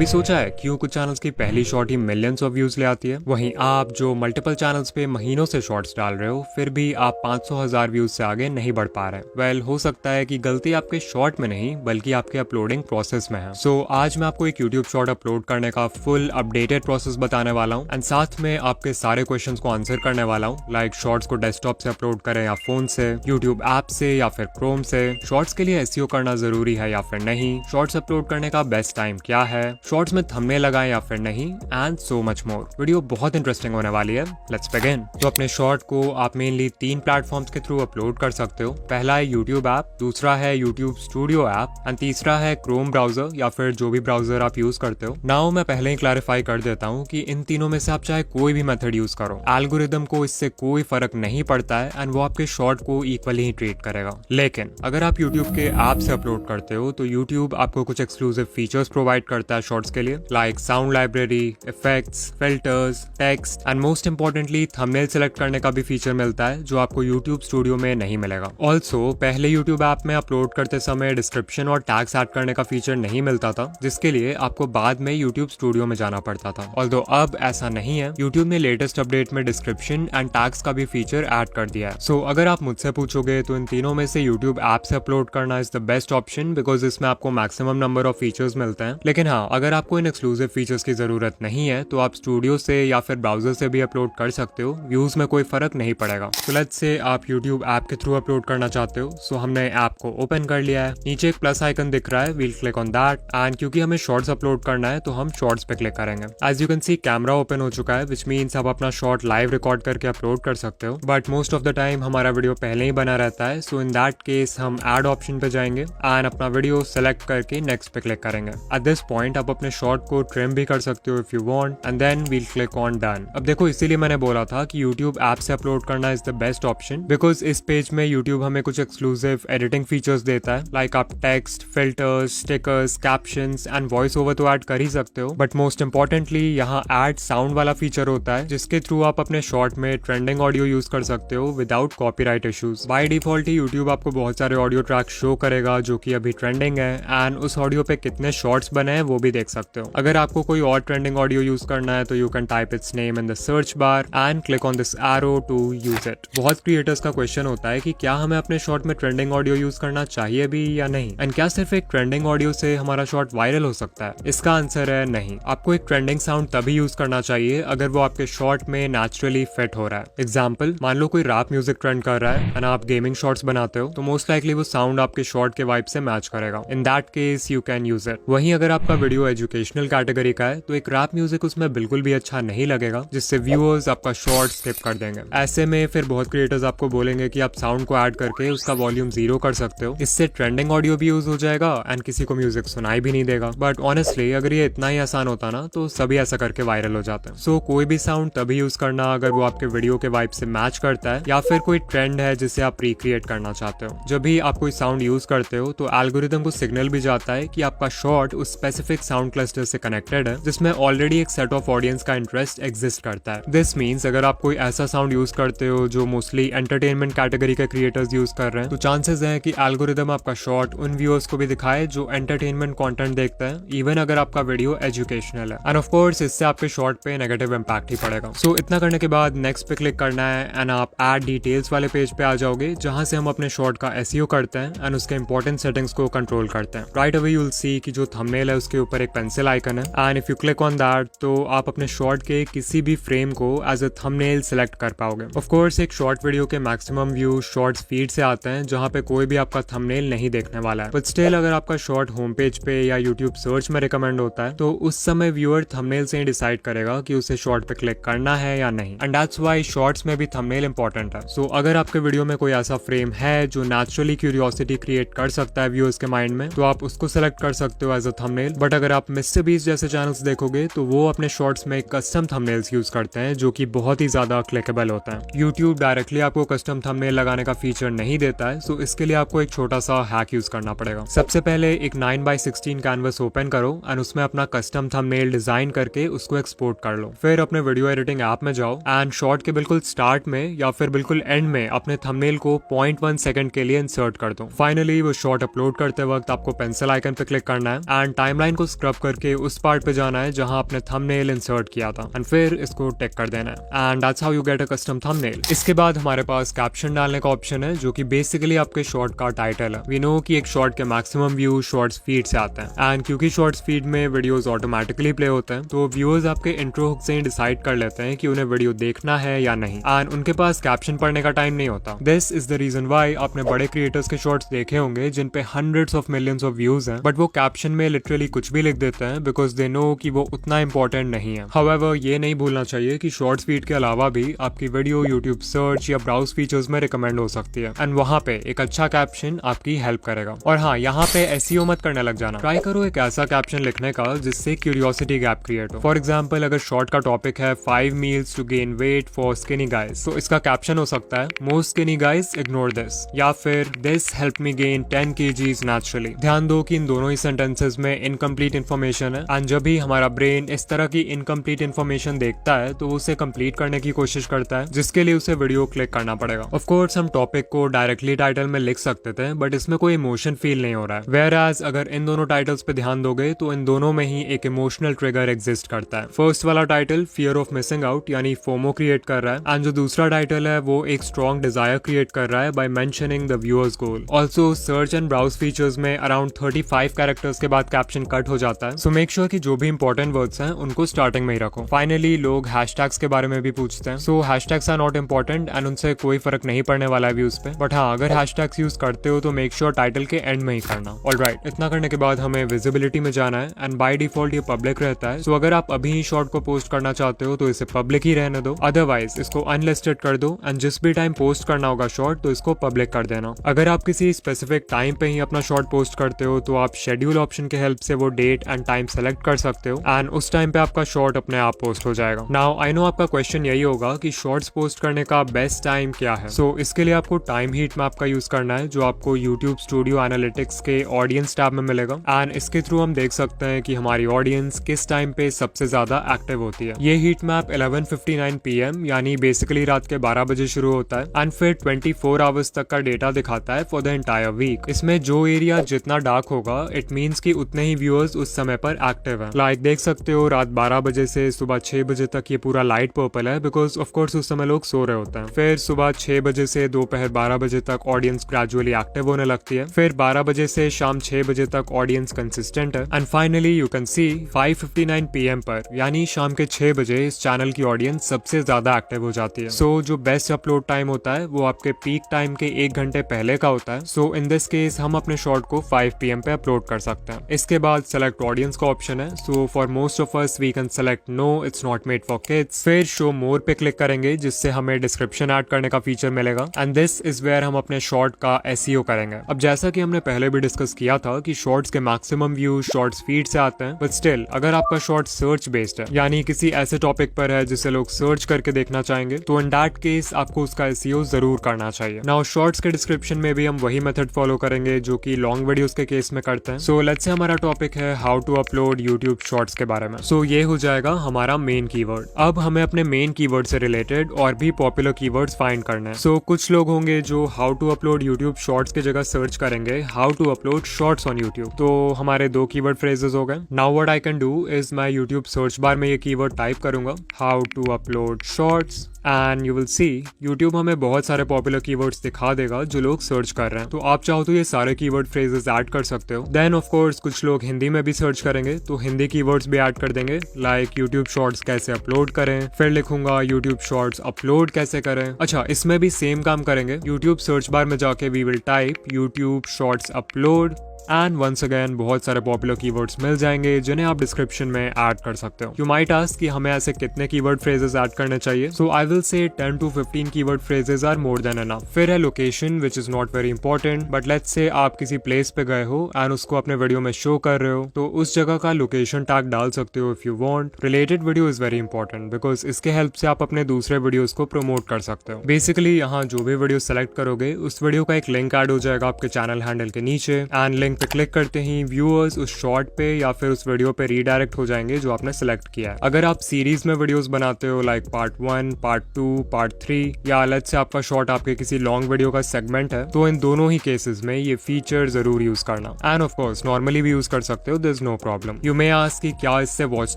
कभी सोचा है क्यों कुछ चैनल्स की पहली shot he millions of views ले आती है, वहीं आप जो मल्टीपल चैनल्स पे महीनों से शॉर्ट्स डाल रहे हो फिर भी आप 500,000 व्यूज से आगे नहीं बढ़ पा रहे। वेल, हो सकता है कि गलती आपके शॉर्ट में नहीं बल्कि आपके अपलोडिंग प्रोसेस में है। सो आज मैं आपको एक यूट्यूब शॉर्ट अपलोड करने का फुल अपडेटेड प्रोसेस बताने वाला हूँ एंड साथ में आपके सारे क्वेश्चन को आंसर करने वाला हूँ, लाइक शॉर्ट्स को डेस्कटॉप से अपलोड करें या फोन से, यूट्यूब ऐप से या फिर क्रोम से, शॉर्ट्स के लिए एसईओ करना जरूरी है या फिर नहीं, शॉर्ट्स अपलोड करने का बेस्ट टाइम क्या है, शॉर्ट्स में थंबनेल लगाएं या फिर नहीं, and so much more. Video बहुत इंटरेस्टिंग होने वाली है। Let's begin. तो अपने शॉर्ट को आप मेनली 3 प्लेटफॉर्म्स के थ्रू अपलोड कर सकते हो। पहला है यूट्यूब ऐप, दूसरा है यूट्यूब स्टूडियो ऐप एंड तीसरा है क्रोम ब्राउजर या फिर जो भी ब्राउजर आप यूज करते हो। नाउ मैं पहले ही क्लैरिफाई कर देता हूँ कि इन तीनों में से आप चाहे कोई भी मेथड यूज करो, एल्गोरिदम को इससे कोई फर्क नहीं पड़ता है एंड वो आपके शॉर्ट को इक्वली ही ट्रीट करेगा। लेकिन अगर आप यूट्यूब के ऐप से अपलोड करते हो तो यूट्यूब आपको कुछ एक्सक्लूसिव फीचर्स प्रोवाइड करता है शॉर्ट्स के लिए, like sound library, effects, filters, text and most importantly thumbnail select करने का भी फीचर मिलता है जो आपको यूट्यूब स्टूडियो में नहीं मिलेगा। ऑल्सो पहले यूट्यूब ऐप में अपलोड करते समय डिस्क्रिप्शन और टैग्स ऐड करने का फीचर नहीं मिलता था, जिसके लिए आपको बाद में यूट्यूब स्टूडियो में जाना पड़ता था। ऑल्दो अब ऐसा नहीं है, यूट्यूब ने लेटेस्ट अपडेट में डिस्क्रिप्शन एंड टैग्स का भी फीचर ऐड कर दिया है। सो अगर आप मुझसे पूछोगे तो इन तीनों में से यूट्यूब ऐप से अपलोड करना is the best option because इसमें आपको मैक्सिमम नंबर ऑफ फीचर्स मिलते हैं। लेकिन हाँ, अगर आपको इन एक्सक्लूसिव फीचर्स की जरूरत नहीं है तो आप स्टूडियो से या फिर ब्राउजर से भी अपलोड कर सकते हो, व्यूज में कोई फर्क नहीं पड़ेगा। तो लेट्स से आप यूट्यूब ऐप के थ्रू अपलोड करना चाहते हो। सो हमने ऐप को ओपन कर लिया है, नीचे एक प्लस आइकन दिख रहा है, we'll click on that and क्योंकि हमें शॉर्ट्स अपलोड करना है तो हम शॉर्ट्स पे क्लिक करेंगे। As you can see camera open हो चुका है, विच मीन्स आप अपना शॉर्ट लाइव रिकॉर्ड करके अपलोड कर सकते हो, but most of the time हमारा वीडियो पहले ही बना रहता है। सो इन दैट केस हम ऐड ऑप्शन पे जाएंगे एंड अपना वीडियो सेलेक्ट करके नेक्स्ट पे क्लिक करेंगे। एट दिस पॉइंट आप अपने शॉर्ट को ट्रिम भी कर सकते हो if you want and then we'll click on done. अब देखो, इसीलिए मैंने बोला था कि यूट्यूब ऐप से अपलोड करना is the best option because इस पेज में यूट्यूब हमें कुछ एक्सक्लूसिव एडिटिंग फीचर्स देता है, लाइक आप text, filters, stickers, captions and voice over तो ऐड कर ही सकते हो, बट मोस्ट इंपॉर्टेंटली यहाँ ऐड साउंड वाला फीचर होता है जिसके थ्रू आप अपने शॉर्ट में ट्रेंडिंग ऑडियो यूज कर सकते हो without copyright issues. By default he YouTube आपको बहुत सारे ऑडियो ट्रैक शो करेगा जो कि अभी ट्रेंडिंग है एंड उस ऑडियो पे कितने शॉर्ट्स बने हैं वो भी देख सकते हो। अगर आपको कोई और ट्रेंडिंग ऑडियो यूज करना है तो you can type its name in the search bar and click on this arrow to use it. बहुत क्रिएटर्स का क्वेश्चन होता है कि क्या हमें अपने शॉर्ट में ट्रेंडिंग ऑडियो यूज करना चाहिए भी या नहीं, एंड क्या सिर्फ एक ट्रेंडिंग ऑडियो से हमारा शॉर्ट वायरल हो सकता है। इसका आंसर है नहीं। आपको एक ट्रेंडिंग साउंड तभी यूज करना चाहिए अगर वो आपके शॉर्ट में नेचुरली फिट हो रहा है। एग्जाम्पल, मान लो कोई रैप म्यूजिक ट्रेंड कर रहा है एंड आप गेमिंग शॉर्ट्स बनाते हो तो मोस्ट लाइकली वो साउंड आपके शॉर्ट के वाइब से मैच करेगा। इन that case you can use it. वहीं अगर आपका वीडियो एजुकेशनल कैटेगरी का है तो एक रैप म्यूजिक उसमें बिल्कुल भी अच्छा नहीं लगेगा, जिससे व्यूअर्स आपका शॉर्ट स्किप कर देंगे। ऐसे में फिर बहुत क्रिएटर्स आपको बोलेंगे कि आप साउंड को ऐड करके उसका वॉल्यूम 0 कर सकते हो, इससे ट्रेंडिंग ऑडियो भी यूज हो जाएगा एंड किसी को म्यूजिक सुनाई भी नहीं देगा। बट ऑनेस्टली अगर ये इतना ही आसान होता ना तो सभी ऐसा करके वायरल हो जाते हैं। सो कोई भी साउंड तभी यूज करना अगर वो आपके वीडियो के वाइब से मैच करता है या फिर कोई ट्रेंड है जिसे आप रिक्रिएट करना चाहते हो। जब भी आप कोई साउंड यूज करते हो तो एल्गोरिदम को सिग्नल भी जाता है कि आपका शॉर्ट उस स्पेसिफिक साउंड क्लस्टर से कनेक्टेड है जिसमें ऑलरेडी एक सेट ऑफ ऑडियंस का इंटरेस्ट एग्जिस्ट करता है। दिस मीन्स अगर आप कोई ऐसा साउंड यूज करते हो जो मोस्टली एंटरटेनमेंट कैटेगरी के क्रिएटर्स यूज कर रहे हैं तो चांसेस हैं कि एल्गोरिदम आपका शॉर्ट उन व्यूअर्स को भी दिखाए जो एंटरटेनमेंट कंटेंट देखते हैं, इवन अगर आपका वीडियो एजुकेशनल है। एंड ऑफ कोर्स इससे आपके शॉर्ट पे नेगेटिव इंपैक्ट ही पड़ेगा। सो इतना करने के बाद नेक्स्ट पे क्लिक करना है एंड आप ऐड डिटेल्स वाले पेज पे आ जाओगे जहां से हम अपने शॉर्ट का एसईओ करते हैं एंड उसके इंपॉर्टेंट सेटिंग्स को कंट्रोल करते हैं। राइट अवे यू विल सी कि जो थंबनेल है उसके ऊपर एक पेंसिल आइकन है and if you click on that तो आप अपने शॉर्ट के किसी भी फ्रेम को एज अ थंबनेल सेलेक्ट कर पाओगे। ऑफ कोर्स एक शॉर्ट वीडियो के मैक्सिमम व्यू शॉर्ट्स फीड से आते हैं जहां पे कोई भी आपका थंबनेल नहीं देखने वाला है, बट स्टिल अगर आपका शॉर्ट होम पेज पे या यूट्यूब सर्च में रिकमेंड होता है तो उस समय व्यूअर थंबनेल से ही डिसाइड करेगा कि उसे शॉर्ट पे क्लिक करना है या नहीं, एंड दैट्स व्हाई शॉर्ट्स में भी थंबनेल इंपॉर्टेंट है। सो अगर आपके वीडियो में कोई ऐसा फ्रेम है जो नेचुरली क्यूरियोसिटी क्रिएट कर सकता है व्यूअर्स के माइंड में तो आप उसको सेलेक्ट कर सकते हो एज अ थंबनेल। बट अगर आप मिस्टर बीस्ट जैसे चैनल्स देखोगे तो वो अपने शॉर्ट्स में कस्टम थंबनेल्स यूज करते हैं जो कि बहुत ही ज्यादा क्लिकेबल होता है। यूट्यूब डायरेक्टली आपको कस्टम थंबनेल लगाने का फीचर नहीं देता है, सो इसके लिए आपको एक छोटा सा हैक यूज करना पड़ेगा। सबसे पहले एक 9x16 कैनवस ओपन करो एंड उसमें अपना कस्टम थंबनेल डिजाइन करके उसको एक्सपोर्ट कर लो। फिर अपने वीडियो एडिटिंग ऐप में जाओ एंड शॉर्ट के बिल्कुल स्टार्ट में या फिर बिल्कुल एंड में अपने थंबनेल को 0.1 सेकंड के लिए इंसर्ट कर दो। फाइनली वो शॉर्ट अपलोड करते वक्त आपको पेंसिल आइकन पे क्लिक करना है एंड टाइमलाइन को स्क्रब स्क्रब करके उस पार्ट पे जाना है जहां आपने थंबनेल इंसर्ट किया था एंड फिर इसको टिक कर देना है and that's how you get a custom thumbnail. इसके बाद हमारे पास कैप्शन डालने का ऑप्शन है जो कि बेसिकली आपके शॉर्ट का टाइटल है। वी नो कि एक शॉर्ट के मैक्सिमम व्यू शॉर्ट्स फीड से आते हैं एंड क्योंकि शॉर्ट्स फीड में वीडियोस ऑटोमेटिकली प्ले होते हैं तो व्यूअर्स आपके इंट्रो हुक से ही डिसाइड कर लेते हैं कि उन्हें वीडियो देखना है या नहीं एंड उनके पास कैप्शन पढ़ने का टाइम नहीं होता। This is the reason why आपने बड़े क्रिएटर्स के शॉर्ट्स देखे होंगे जिन पे hundreds of millions of views हैं बट वो कैप्शन में लिटरली कुछ भी लिख देते हैं बिकॉज दे नो कि वो उतना इंपॉर्टेंट नहीं है। हाउएवर ये नहीं भूलना चाहिए कि शॉर्ट्स फीड के अलावा भी आपकी वीडियो यूट्यूब सर्च या ब्राउज फीचर्स में रिकमेंड हो सकती है एंड वहाँ पे एक अच्छा कैप्शन आपकी हेल्प करेगा। और हाँ, यहाँ पे एसईओ मत करने लग जाना, ट्राई करो एक ऐसा कैप्शन लिखने का जिससे क्यूरियोसिटी गैप क्रिएट हो। फॉर एग्जाम्पल अगर शॉर्ट का टॉपिक है 5 meals to gain weight for skinny guys तो इसका कैप्शन हो सकता है most skinny guys ignore this या फिर this help me gain 10 kgs naturally. ध्यान दो कि इन दोनों ही सेंटेंसेस में इनकम्प्लीट इन्फॉर्मेशन है एंड जब भी हमारा ब्रेन इस तरह की इनकम्प्लीट इन्फॉर्मेशन देखता है तो उसे कंप्लीट करने की कोशिश करता है जिसके लिए उसे वीडियो क्लिक करना पड़ेगा। ऑफ कोर्स हम टॉपिक को डायरेक्टली टाइटल में लिख सकते थे बट इसमें कोई इमोशन फील नहीं हो रहा है। वेयर एज अगर इन दोनों टाइटल्स पे ध्यान दोगे तो इन दोनों में ही एक इमोशनल ट्रिगर एग्जिस्ट करता है। फर्स्ट वाला title fear of missing out यानी फोमो क्रिएट कर रहा है एंड जो दूसरा टाइटल है वो एक स्ट्रॉन्ग डिजायर क्रिएट कर रहा है by mentioning the viewers goal. Also search and browse features में अराउंड 35 कैरेक्टर्स के बाद कैप्शन कट हो जाता है सो मेक श्योर कि जो भी इंपॉर्टेंट वर्ड्स हैं उनको स्टार्टिंग में ही रखो। फाइनली लोग हैशटैग्स के बारे में भी पूछते हैं so hashtags are not important and उनसे कोई फर्क नहीं पड़ने वाला है व्यूज पे बट हाँ अगर हैशटैग्स यूज करते हो तो मेक श्योर टाइटल के एंड में ही करना। ऑलराइट, इतना करने के बाद हमें विजिबिलिटी में जाना है एंड बाय डिफॉल्ट ये पब्लिक रहता है सो अगर आप अभी ही शॉर्ट को पोस्ट करना चाहते हो तो इसे पब्लिक ही रहने दो, अदरवाइज इसको अनलिस्टेड कर दो एंड जिस भी टाइम पोस्ट करना होगा शॉर्ट तो इसको पब्लिक कर देना। अगर आप किसी स्पेसिफिक टाइम पे ही अपना शॉर्ट पोस्ट करते हो तो आप शेड्यूल ऑप्शन के हेल्प से वो डेट एंड टाइम सेलेक्ट कर सकते हो एंड उस टाइम पे आपका शॉर्ट अपने आप पोस्ट हो जाएगा। नाउ आई नो आपका क्वेश्चन यही होगा कि शॉर्ट्स पोस्ट करने का बेस्ट टाइम क्या है। सो इसके लिए आपको टाइम हीट मैप का यूज करना है जो आपको यूट्यूब स्टूडियो एनालिटिक्स के ऑडियंस टैब में मिलेगा एंड इसके थ्रू हम देख सकते हैं कि हमारी ऑडियंस किस टाइम पे सबसे ज्यादा एक्टिव होती है। ये हीट मैप 11:59 PM यानी बेसिकली रात के 12 बजे शुरू होता है एंड फिर 24 आवर्स तक का डेटा दिखाता है फॉर द एंटायर वीक। इसमें जो एरिया जितना डार्क होगा इट मीन्स कि उतने ही व्यूअर्स उस समय पर एक्टिव है। लाइक देख सकते हो रात 12 बजे से सुबह 6 बजे तक ये पूरा लाइट पर्पल है बिकॉज ऑफ कोर्स उस समय लोग सो रहे होते हैं। फिर सुबह 6 बजे से दोपहर 12 बजे तक ऑडियंस ग्रेजुअली एक्टिव होने लगती है। फिर 12 बजे से शाम 6 बजे तक ऑडियंस कंसिस्टेंट है and finally you can C 5:59 PM पर यानी शाम के 6 बजे इस चैनल की ऑडियंस सबसे ज्यादा एक्टिव हो जाती है। सो जो बेस्ट अपलोड टाइम होता है वो आपके पीक टाइम के 1 घंटे पहले का होता है। सो इन दिस केस हम अपने शॉर्ट को 5 PM पे अपलोड कर सकते हैं। इसके बाद सेलेक्ट ऑडियंस का ऑप्शन है। So for most of us we can select no it's not made for kids. फिर शो मोर पे क्लिक करेंगे जिससे हमें डिस्क्रिप्शन ऐड करने का फीचर मिलेगा एंड दिस इज वेयर हम अपने शॉर्ट का एसईओ करेंगे। अब जैसा कि हमने पहले भी डिस्कस किया था कि शॉर्ट्स के मैक्सिमम व्यू शॉर्ट्स फीड से आते हैं बट स्टिल अगर आपका शॉर्ट सर्च बेस्ड है यानी किसी ऐसे टॉपिक पर है जिसे लोग सर्च करके देखना चाहेंगे तो इन दैट केस आपको उसका एसईओ जरूर करना चाहिए। नाउ शॉर्ट्स के डिस्क्रिप्शन में भी हम वही मेथड फॉलो करेंगे जो कि लॉन्ग वीडियोस के केस में करते हैं। सो लेट्स से हमारा टॉपिक है how to upload YouTube shorts के बारे में। सो ये हो जाएगा हमारा मेन कीवर्ड। अब हमें अपने मेन कीवर्ड से रिलेटेड और भी पॉपुलर कीवर्ड्स फाइंड करने हैं। सो कुछ लोग होंगे जो how to upload YouTube shorts की जगह सर्च करेंगे how to upload shorts on YouTube. तो हमारे 2 कीवर्ड फ्रेजेस हो गए। Now what I can do is मैं यूट्यूब सर्च बार में ये कीवर्ड टाइप करूंगा how to upload shorts and you will see YouTube हमें बहुत सारे पॉपुलर कीवर्ड्स दिखा देगा जो लोग सर्च कर रहे हैं। तो आप चाहो तो ये सारे कीवर्ड फ्रेजेस ऐड कर सकते हो। देन ऑफ कोर्स कुछ लोग हिंदी में भी सर्च करेंगे तो हिंदी कीवर्ड्स भी ऐड कर देंगे लाइक यूट्यूब शॉर्ट्स कैसे अपलोड करें। फिर लिखूंगा यूट्यूब शॉर्ट्स अपलोड कैसे करें। अच्छा, इसमें भी सेम काम करेंगे। यूट्यूब सर्च बार में जाके we will type YouTube shorts upload and once again बहुत सारे पॉपुलर कीवर्ड्स मिल जाएंगे जिन्हें आप डिस्क्रिप्शन में ऐड कर सकते हो। यू माइट आस्क कि हमें ऐसे कितने कीवर्ड फ्रेजेस ऐड करने चाहिए। सो I will say 10 to 15 keyword phrases are more than enough. फिर है location which is not very important but let's say आप किसी प्लेस पे गए हो एंड उसको अपने वीडियो में शो कर रहे हो तो उस जगह का लोकेशन टैग डाल सकते हो if you want. Related video is very important because इसके हेल्प से आप अपने दूसरे वीडियोस को प्रमोट कर सकते हो। बेसिकली यहाँ जो भी वीडियो सेलेक्ट करोगे उस वीडियो का एक लिंक ऐड हो जाएगा आपके चैनल हैंडल के नीचे एंड लिंक लिंक पे क्लिक करते ही व्यूअर्स उस शॉर्ट पे या फिर उस वीडियो पे रीडायरेक्ट हो जाएंगे जो आपने सिलेक्ट किया है। अगर आप सीरीज में वीडियोस बनाते हो लाइक पार्ट 1, पार्ट 2, पार्ट 3 या अलग से आपका शॉर्ट आपके किसी लॉन्ग वीडियो का सेगमेंट है, तो इन दोनों ही केसेस में ये फीचर जरूर यूज करना। एंड ऑफ कोर्स नॉर्मली भी यूज कर सकते हो, there is no problem. You may ask कि क्या इससे वॉच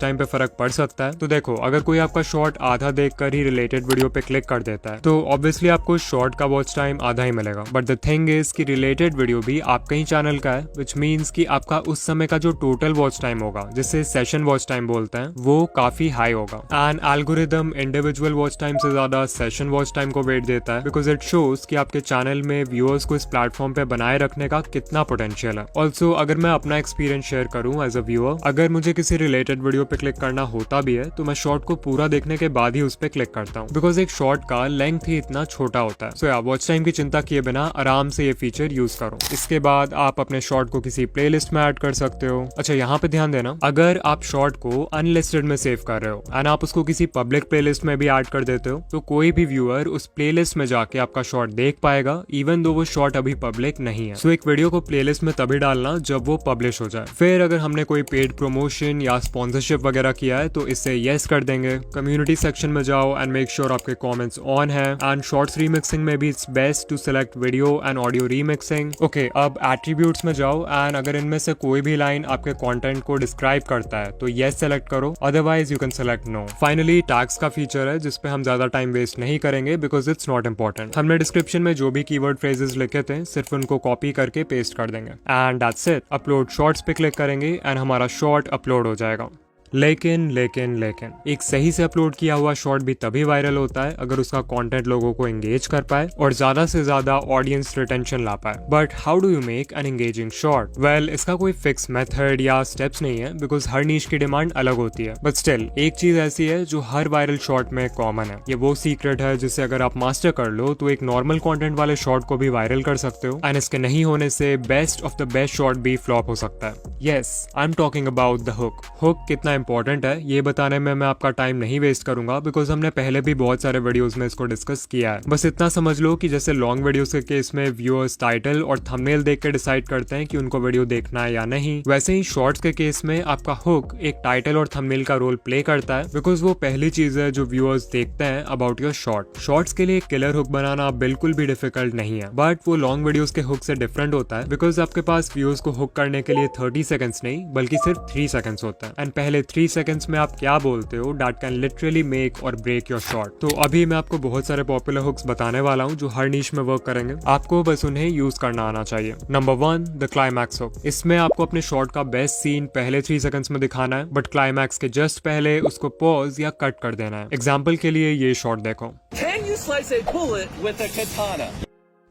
टाइम पे फर्क पड़ सकता है? तो देखो, अगर कोई आपका शॉर्ट आधा देखकर ही रिलेटेड वीडियो पे क्लिक कर देता है तो ऑब्वियसली आपको शॉर्ट का वॉच टाइम आधा ही मिलेगा। बट द थिंग इज कि रिलेटेड वीडियो भी आपका ही चैनल का है, विच मीन्स कि आपका उस समय का जो टोटल वॉच टाइम होगा, जिसे सेशन वॉच टाइम बोलते हैं, वो काफी हाई होगा। And algorithm individual watch time से ज्यादा सेशन वॉच टाइम को वेट देता है, बिकॉज इट शोज कि आपके चैनल में व्यूअर्स को इस प्लेटफॉर्म पे बनाए रखने का कितना पोटेंशियल है। ऑल्सो अगर मैं अपना एक्सपीरियंस शेयर करूं एज अ व्यूअर, अगर मुझे किसी रिलेटेड वीडियो पे क्लिक करना होता भी है तो मैं शॉर्ट को पूरा देखने के बाद ही उस पे क्लिक करता हूँ, बिकॉज एक शॉर्ट का लेंथ ही इतना छोटा होता है। सो या वॉच टाइम की चिंता किए बिना आराम से ये फीचर यूज करो। इसके बाद आप अपने शॉर्ट को किसी प्लेलिस्ट में ऐड कर सकते हो। अच्छा, यहाँ पे ध्यान देना, अगर आप शॉर्ट को अनलिस्टेड में सेव कर रहे हो एंड आप उसको किसी पब्लिक प्लेलिस्ट में भी ऐड कर देते हो, तो कोई भी व्यूअर उस प्लेलिस्ट में जाके आपका शॉर्ट देख पाएगा, इवन दो वो शॉर्ट अभी पब्लिक नहीं है। सो एक वीडियो को प्लेलिस्ट में तभी डालना जब वो पब्लिश हो जाए। फिर अगर हमने कोई पेड प्रमोशन या स्पॉन्सरशिप वगैरह किया है तो इसे येस कर देंगे। कम्युनिटी सेक्शन में जाओ एंड मेक श्योर आपके कमेंट्स ऑन है। एंड शॉर्ट्स रीमिक्सिंग में भी it's best to select video and audio remixing. Okay, अब एट्रीब्यूट्स में जाओ एंड अगर इनमें से कोई भी लाइन आपके कंटेंट को डिस्क्राइब करता है तो येस सेलेक्ट करो, otherwise you can select no. Finally tags का फीचर है जिसपे हम ज्यादा टाइम वेस्ट नहीं करेंगे बिकॉज इट्स नॉट इंपॉर्टेंट। हमने डिस्क्रिप्शन में जो भी कीवर्ड फ्रेजेस लिखे थे सिर्फ उनको कॉपी करके पेस्ट कर देंगे and that's it. Upload shorts पे क्लिक करेंगे एंड हमारा शॉर्ट अपलोड हो जाएगा। लेकिन एक सही से अपलोड किया हुआ शॉर्ट भी तभी वायरल होता है अगर उसका कंटेंट लोगों को एंगेज कर पाए और ज्यादा से ज्यादा ऑडियंस रिटेंशन ला पाए। But how do you make an engaging short? Well, इसका कोई फिक्स मेथड या स्टेप्स नहीं है बिकॉज हर नीश की डिमांड अलग होती है। बट स्टिल एक चीज ऐसी है जो हर वायरल शॉर्ट में कॉमन है। ये वो सीक्रेट है जिसे अगर आप मास्टर कर लो तो एक नॉर्मल कॉन्टेंट वाले शॉर्ट को भी वायरल कर सकते हो एंड इसके नहीं होने से best of the best short भी फ्लॉप हो सकता है। Yes, I am talking about the hook. Hook कितना इंपॉर्टेंट है ये बताने में मैं आपका टाइम नहीं वेस्ट करूंगा बिकॉज हमने पहले भी बहुत सारे वीडियोस में इसको डिस्कस किया है। बस इतना समझ लो कि जैसे लॉन्ग वीडियोस के केस में व्यूअर्स टाइटल और थंबनेल देख के डिसाइड करते हैं कि उनको वीडियो देखना है या नहीं, वैसे ही शॉर्ट्स के केस में आपका हुक एक टाइटल और थंबनेल का रोल प्ले करता है बिकॉज वो पहली चीज है जो व्यूअर्स देखते हैं अबाउट योर शॉर्ट। शॉर्ट्स के लिए किलर हुक बनाना बिल्कुल भी डिफिकल्ट नहीं है, बट वो लॉन्ग वीडियोस के हुक से डिफरेंट होता है बिकॉज आपके पास व्यूअर्स को हुक करने के लिए 30 सेकंड्स नहीं बल्कि सिर्फ 3 सेकंड्स होता है एंड पहले 3 सेकंड्स में आप क्या बोलते हो दैट कैन लिटरली मेक और ब्रेक योर शॉर्ट। तो अभी मैं आपको बहुत सारे पॉपुलर हुक्स बताने वाला हूँ जो हर नीश में वर्क करेंगे, आपको बस उन्हें यूज करना आना चाहिए। Number 1, the climax hook. इसमें आपको अपने शॉर्ट का बेस्ट सीन पहले 3 सेकंड्स में दिखाना है बट क्लाइमैक्स के जस्ट पहले उसको पॉज या कट कर देना है। एग्जाम्पल के लिए ये शॉर्ट देखो। Can you slice a bullet with a katana?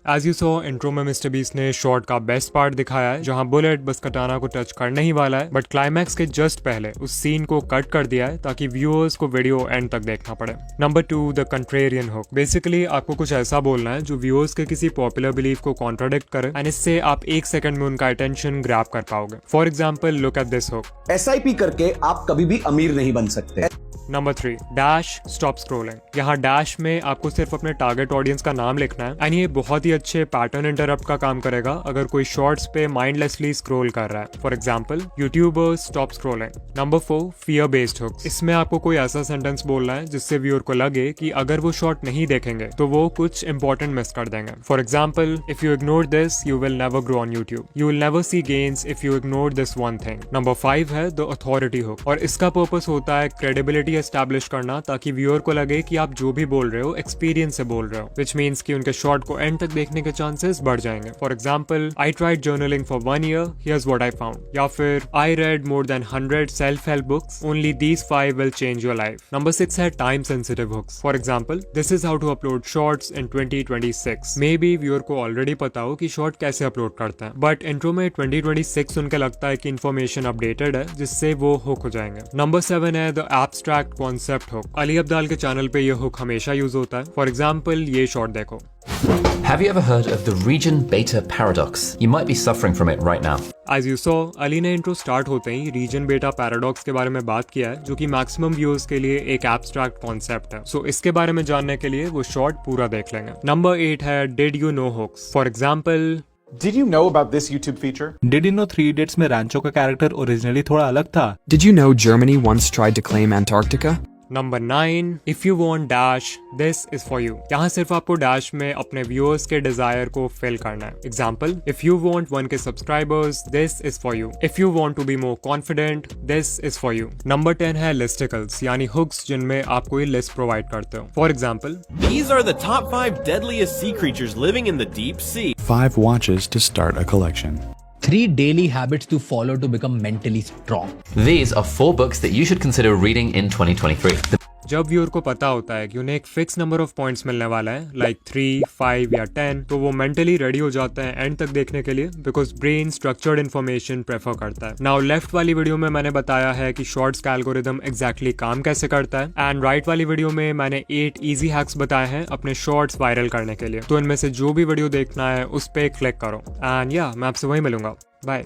As you saw intro में मिस्टर बीस्ट ने शॉर्ट का बेस्ट पार्ट दिखाया है जहां बुलेट बस कटाना को टच करने ही वाला है बट क्लाइमैक्स के जस्ट पहले उस सीन को कट कर दिया है ताकि व्यूअर्स को वीडियो एंड तक देखना पड़े। Number 2, the contrarian hook. Basically आपको कुछ ऐसा बोलना है जो व्यूअर्स के किसी पॉपुलर बिलीफ को कॉन्ट्राडिक्ट करे एंड इससे आप 1 सेकंड में उनका अटेंशन ग्रैब कर पाओगे। For example, look at this hook. SIP करके आप कभी भी अमीर नहीं बन सकते। Number 3, dash stop scrolling. यहाँ डैश में आपको सिर्फ अपने टारगेट ऑडियंस का नाम लिखना है एंड ये बहुत ही अच्छे पैटर्न इंटरप्ट का काम करेगा अगर कोई शॉर्ट्स पे माइंडलेसली स्क्रॉल कर रहा है। For example, YouTubers stop scrolling. Number 4, fear based hooks. इसमें आपको कोई ऐसा सेंटेंस बोलना है जिससे व्यूअर को लगे कि अगर वो शॉर्ट नहीं देखेंगे तो वो कुछ इंपॉर्टेंट मिस कर देंगे। For example, if you ignore this you will never grow on YouTube, you will never see gains if you ignore this one thing. Number 5 है द अथॉरिटी हुक और इसका पर्पस होता है क्रेडिबिलिटी एस्टैब्लिश करना ताकि viewer को लगे कि आप जो भी बोल रहे हो एक्सपीरियंस से बोल रहे हो, विच मीन्स कि उनके शॉर्ट को एंड तक देखने के चांसेस बढ़ जाएंगे। For example, I tried journaling for 1 year, here's what I found, या फिर I read more than 100 self help books, only these 5 will change your life। Number 6 है time sensitive hooks. For example, this is how to upload shorts in 2026। Maybe viewer को already पता हो कि short कैसे upload करते हैं but intro में 2026 सुन के लगता है कि इन्फॉर्मेशन अपडेटेड है जिससे वो हुक हो जाएंगे। नंबर 7 है the abstract concept hook. Ali Abdaal के चैनल पे ये हुक हमेशा यूज होता है। फॉर एग्जाम्पल, ये शॉर्ट देखो। Have you ever heard of the region beta paradox? You might be suffering from it right now. As you saw, Ali ने इंट्रो स्टार्ट होते ही रीजन बेटा पैराडॉक्स के बारे में बात किया है जो कि मैक्सिमम व्यूअर्स के लिए एक एब्स्ट्रैक्ट कॉन्सेप्ट है। सो इसके बारे में जानने के लिए वो शॉर्ट पूरा देख लेंगे। नंबर 8 है did you know hooks. For example, Did you know about this YouTube feature? Did you know 3 Idiots में रैंचो का कैरेक्टर ओरिजिनली थोड़ा अलग था? Did you know Germany once tried to claim Antarctica? Number 9, if you want dash this is for you. यहाँ सिर्फ आपको dash में अपने व्यूअर्स के डिजायर को फिल करना है। Example, if you want 1K subscribers this is for you. If you want to be more confident this is for you. Number 10 है लिस्टिकल्स यानी हुक्स जिनमें आप कोई लिस्ट प्रोवाइड करते हो। For example, These are the top 5 deadliest sea creatures living in the deep sea. 5 watches to start a collection. 3 daily habits to follow to become mentally strong. These are 4 books that you should consider reading in 2023. जब viewer को पता होता है कि उन्हें एक fix number of points मिलने वाला है, लाइक 3, 5 या 10, तो वो मेंटली रेडी हो जाते हैं एंड तक देखने के लिए, because brain structured information prefer करता है। नाउ लेफ्ट वाली वीडियो में मैंने बताया है कि शॉर्ट्स का एल्गोरिदम एग्जैक्टली काम कैसे करता है, एंड राइट वाली वीडियो में मैंने 8 इजी हैक्स बताए हैं अपने शॉर्ट्स वायरल करने के लिए। तो इनमें से जो भी वीडियो देखना है उस पर क्लिक करो, एंड या मैं आपसे वही मिलूंगा। बाय।